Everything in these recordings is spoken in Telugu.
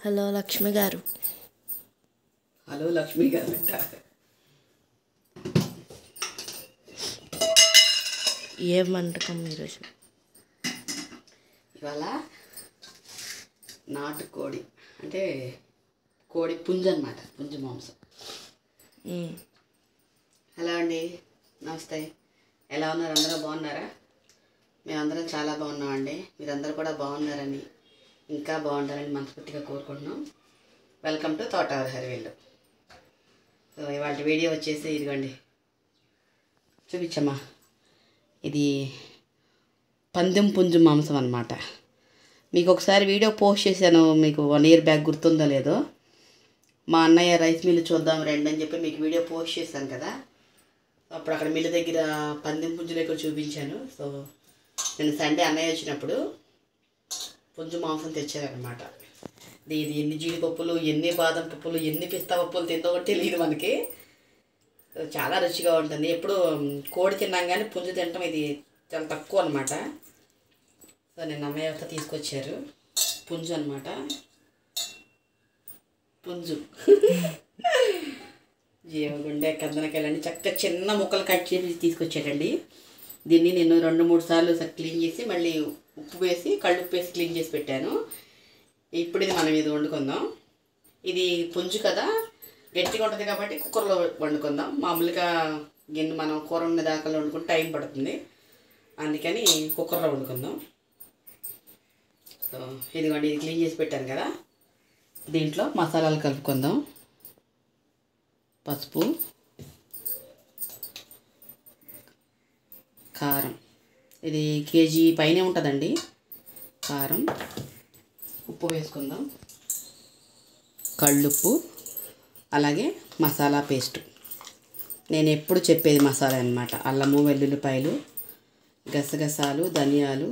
హలో లక్ష్మి గారు. హలో లక్ష్మి గారు. ఏం వంటకం ఈరోజు? ఇవాళ నాటుకోడి అంటే కోడి పుంజు అనమాట, పుంజు మాంసం. హలో అండి, నమస్తే. ఎలా ఉన్నారు? అందరూ బాగున్నారా? మేమందరం చాలా బాగున్నామండి. మీరందరూ కూడా బాగున్నారని, ఇంకా బాగుంటారని మనస్ఫూర్తిగా కోరుకుంటున్నాం. వెల్కమ్ టు తోటవర్ హరివేలు. సో ఇవాళ వీడియో వచ్చేసి ఇదిగోండి, చూపించమ్మా. ఇది పందెం పుంజు మాంసం అన్నమాట. మీకు ఒకసారి వీడియో పోస్ట్ చేశాను, మీకు 1 year బ్యాక్ గుర్తుందో లేదో. మా అన్నయ్య రైస్ మిల్లు చూద్దాం రండి అని చెప్పి మీకు వీడియో పోస్ట్ చేశాను కదా. అప్పుడు అక్కడ మిల్లు దగ్గర పందెం పుంజులు ఎక్కువ చూపించాను. సో నేను సండే అన్నయ్య వచ్చినప్పుడు పుంజు మాంసం తెచ్చారనమాట. ఇది ఎన్ని జీడిపప్పులు, ఎన్ని బాదం పప్పులు, ఎన్ని పిస్తా పప్పులు తిందో కూడా తెలియదు మనకి. చాలా రుచిగా ఉంటుంది. ఎప్పుడు కోడి తిన్నాం కానీ పుంజు తినటం ఇది చాలా తక్కువ అనమాట. సో నేను అన్నయ్య వస్తే తీసుకొచ్చారు పుంజు అనమాట. పుంజు జీవగుండె కందనకాయలన్నీ చక్కగా చిన్న ముక్కలు కట్ చేసి తీసుకొచ్చాడండి. దీన్ని నేను 2-3 సార్లు క్లీన్ చేసి మళ్ళీ ఉప్పు వేసి కళ్ళుప్పు వేసి క్లీన్ చేసి పెట్టాను. ఇప్పుడు ఇది మనం ఇది వండుకుందాం. ఇది పుంజు కదా, గట్టిగా ఉంటుంది కాబట్టి కుక్కర్లో వండుకుందాం. మామూలుగా గిన్నె మనం కూర ఉన్న దాకా వండుకుంటే టైం పడుతుంది, అందుకని కుక్కర్లో వండుకుందాం. సో ఇదిగోండి, ఇది క్లీన్ చేసి పెట్టాను కదా. దీంట్లో మసాలాలు కలుపుకుందాం. పసుపు, కారం, ఇది కేజీ పైనే ఉంటుందండి. కారం, ఉప్పు వేసుకుందాం, కళ్ళుప్పు, అలాగే మసాలా పేస్ట్. నేను ఎప్పుడు చెప్పేది మసాలా అన్నమాట. అల్లము, వెల్లుల్లిపాయలు, గసగసాలు, ధనియాలు,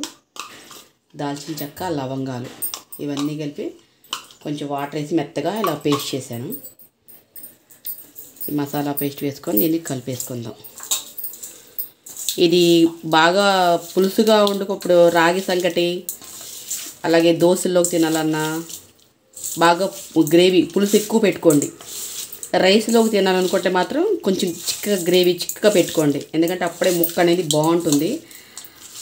దాల్చిన చెక్క, లవంగాలు ఇవన్నీ కలిపి కొంచెం వాటర్ వేసి మెత్తగా ఇలా పేస్ట్ చేశాను. ఈ మసాలా పేస్ట్ వేసుకొని దీన్ని కలిపేసుకుందాం. ఇది బాగా పులుసుగా వండుకప్పుడు రాగి సంగటి, అలాగే దోశల్లోకి తినాలన్నా బాగా గ్రేవీ పులుసు ఎక్కువ పెట్టుకోండి. రైస్లోకి తినాలనుకుంటే మాత్రం కొంచెం చిక్కగా గ్రేవీ చిక్కగా పెట్టుకోండి, ఎందుకంటే అప్పుడే ముక్క అనేది బాగుంటుంది.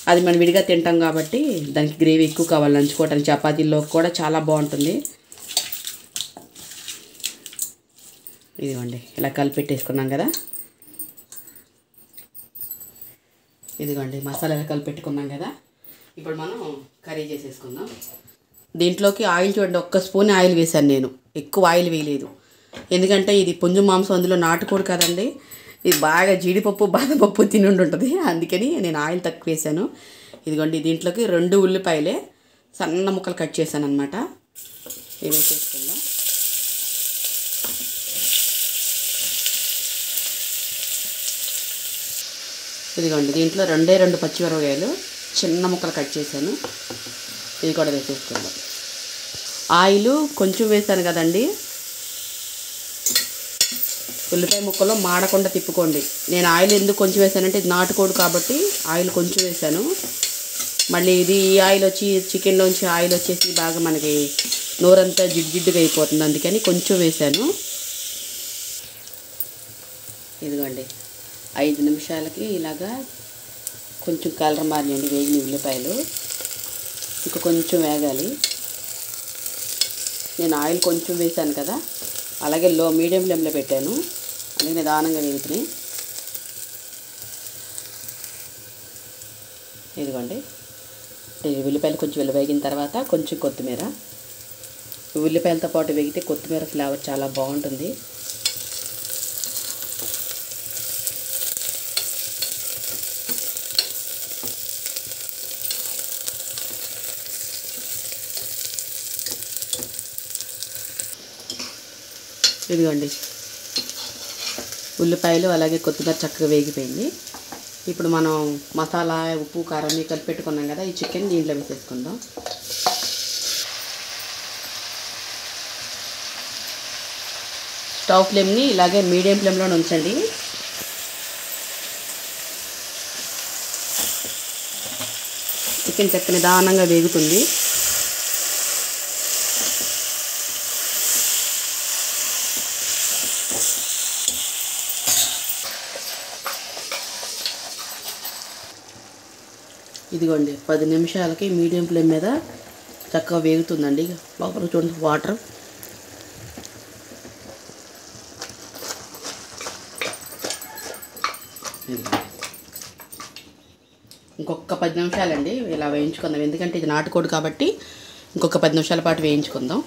అది మనం విడిగా తింటాం కాబట్టి దానికి గ్రేవీ ఎక్కువ కావాలి. నంచుకోవటానికి చపాతీల్లో కూడా చాలా బాగుంటుంది. ఇదిగోండి, ఇలా కలిపెట్టేసుకున్నాం కదా. ఇదిగోండి మసాలా కలిపెట్టుకున్నాం కదా. ఇప్పుడు మనం కర్రీ చేసేసుకుందాం. దీంట్లోకి ఆయిల్ చూడండి, 1 స్పూన్ ఆయిల్ వేశాను నేను, ఎక్కువ ఆయిల్ వేయలేదు. ఎందుకంటే ఇది పుంజు మాంసం, అందులో నాటుకోడు కదండి. ఇది బాగా జీడిపప్పు, బాదం పప్పు తిని ఉంటుంది, అందుకని నేను ఆయిల్ తక్కువ వేసాను. ఇదిగోండి, దీంట్లోకి 2 ఉల్లిపాయలే సన్న ముక్కలు కట్ చేశాను అనమాట. ఇవి వేసేసుకుందాం. ఇదిగోండి, దీంట్లో 2 పచ్చిమిరపకాయలు చిన్న ముక్కలు కట్ చేశాను, ఇది కూడా వేసేసుకుందాం. ఆయిల్ కొంచెం వేసాను కదండి, ఉల్లిపాయ ముక్కలు మాడకుండా తిప్పుకోండి. నేను ఆయిల్ ఎందుకు కొంచెం వేసానంటే ఇది నాటుకోడు కాబట్టి ఆయిల్ కొంచెం వేసాను. మళ్ళీ ఇది ఈ ఆయిల్ వచ్చి చికెన్లోంచి ఆయిల్ వచ్చేసి బాగా మనకి నోరంతా జిడ్డుగా అయిపోతుంది, అందుకని కొంచెం వేసాను. ఇదిగోండి, 5 నిమిషాలకి ఇలాగా కొంచెం కలర్ మారినండి వేగిన ఉల్లిపాయలు. ఇంకా కొంచెం వేగాలి. నేను ఆయిల్ కొంచెం వేసాను కదా, అలాగే మీడియం ఫ్లేమ్లో పెట్టాను, అలాగే నిదానంగా వేగుతున్నాయి. ఇదిగోండి, ఉల్లిపాయలు కొంచెం వేగిన తర్వాత కొంచెం కొత్తిమీర. ఉల్లిపాయలతో పాటు వేగితే కొత్తిమీర ఫ్లేవర్ చాలా బాగుంటుంది. ఇదిగోండి, ఉల్లిపాయలు అలాగే కొత్తిమీర చక్కగా వేగిపోయింది. ఇప్పుడు మనం మసాలా, ఉప్పు, కారం కలిపి పెట్టుకున్నాం కదా, ఈ చికెన్ దీంట్లో వేసేసుకుందాం. స్టవ్ ఫ్లేమ్ని ఇలాగే మీడియం ఫ్లేమ్లో ఉంచండి. చికెన్ చక్క నిదానంగా వేగుతుంది. ఇదిగోండి 10 నిమిషాలకి మీడియం ఫ్లేమ్ మీద చక్కగా వేగుతుందండి. లోపల చూడండి వాటర్. ఇంకొక 10 నిమిషాలండి ఇలా వేయించుకుందాం. ఎందుకంటే ఇది నాటుకోడి కాబట్టి ఇంకొక 10 నిమిషాల పాటు వేయించుకుందాం.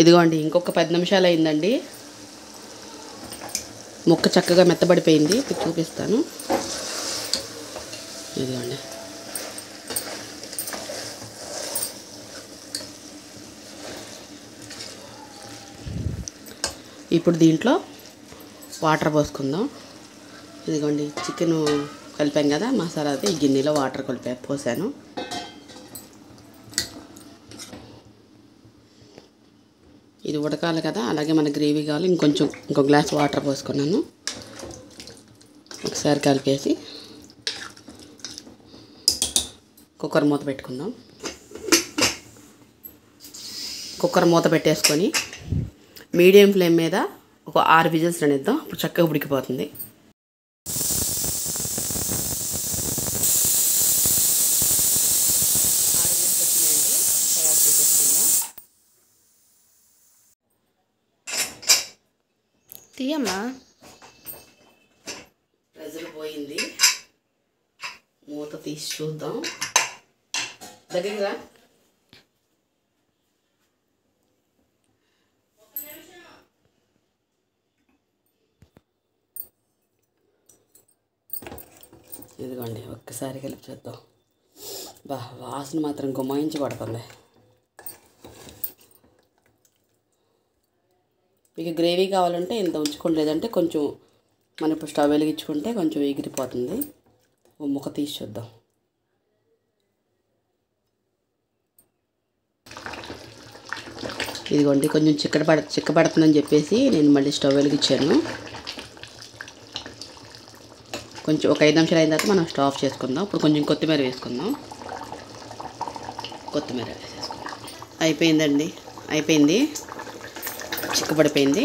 ఇదిగోండి ఇంకొక 10 నిమిషాలు అయిందండి. ముక్క చక్కగా మెత్తబడిపోయింది. మీకు చూపిస్తాను. ఇదిగోండి ఇప్పుడు దీంట్లో వాటర్ పోసుకుందాం. ఇదిగోండి చికెన్ కలిపాం కదా మసాలా, అయితే ఈ గిన్నెలో వాటర్ పోసాను. ఇది ఉడకాలి కదా, అలాగే మన గ్రేవీ కావాలి. ఇంకో గ్లాస్ వాటర్ పోసుకున్నాను. ఒకసారి కలిపేసి కుక్కర్ మూత పెట్టుకుందాం. కుక్కర్ మూత పెట్టేసుకొని మీడియం ఫ్లేమ్ మీద ఒక 6 విజిల్స్ రానిద్దాం. ఇప్పుడు చక్కగా ఉడికిపోతుంది. తీయమ్మా. ప్రెజర్ పోయింది. మూత తీసి చూద్దాం. దగ్గరగా ఇదిగోండి ఒక్కసారి కలిపి చూద్దాం. వాసన మాత్రం గుమాయించి పడుతుంది. మీకు గ్రేవీ కావాలంటే ఇంత ఉంచుకోండి, లేదంటే కొంచెం మనం ఇప్పుడు స్టవ్ వెలిగించుకుంటే కొంచెం ఎగిరిపోతుంది. ఓ ముక్క తీసి చూద్దాం. ఇదిగోండి కొంచెం చిక్కబడుతుందని చెప్పేసి నేను మళ్ళీ స్టవ్ వెలిగించాను. కొంచెం ఒక 5 నిమిషాలు అయిన తర్వాత మనం స్టవ్ ఆఫ్ చేసుకుందాం. ఇప్పుడు కొంచెం కొత్తిమీర వేసుకుందాం. కొత్తిమీర వేసేసుకుందాం. అయిపోయిందండి, అయిపోయింది. చిక్కబడిపోయింది.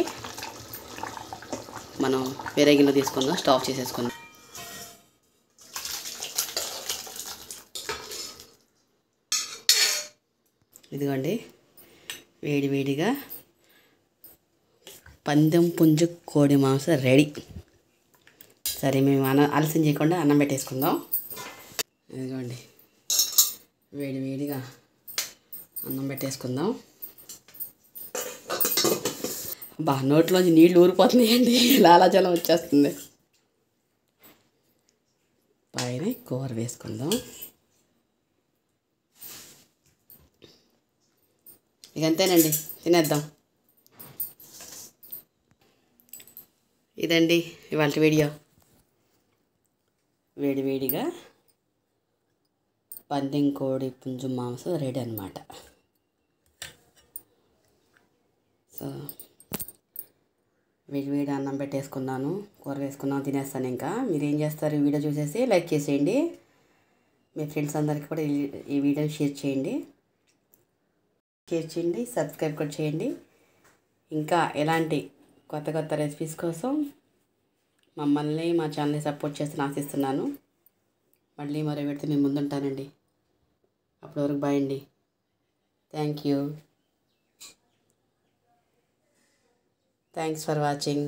మనం వేరే గిన్నె తీసుకుందాం. స్టవ్ ఆఫ్ చేసేసుకుందాం. ఇదిగోండి వేడి వేడిగా పందెం పుంజు కోడి మాంసం రెడీ. సరే మేము ఆలస్యం చేయకుండా అన్నం పెట్టేసుకుందాం. ఇదిగోండి వేడి వేడిగా అన్నం పెట్టేసుకుందాం. నోట్లోంచి నీళ్ళు ఊరిపోతున్నాయండి. లాలాజలం వచ్చేస్తుంది. పైన కూర వేసుకుందాం. ఇక అంతేనండి, తినేద్దాం. ఇదండి ఇవాళ వీడియో. వేడివేడిగా పందెం కోడి పుంజు మాంసం రెడీ అన్నమాట. సో వేడి అన్నం పెట్టేసుకున్నాను, కూర వేసుకున్నాను, తినేస్తాను. ఇంకా మీరేం చేస్తారు? ఈ వీడియో చూసేసి లైక్ చేసేయండి. మీ ఫ్రెండ్స్ అందరికీ కూడా ఈ వీడియోని షేర్ చేయండి, సబ్స్క్రైబ్ కూడా చేయండి. ఇంకా ఎలాంటి కొత్త రెసిపీస్ కోసం మమ్మల్ని మా ఛానల్ని సపోర్ట్ చేస్తూ ఆశిస్తున్నాను. మళ్ళీ మరో వీడియోతో మేము ముందుంటానండి. అప్పటి వరకు బాయ్ అండి. Thank you. Thanks for watching.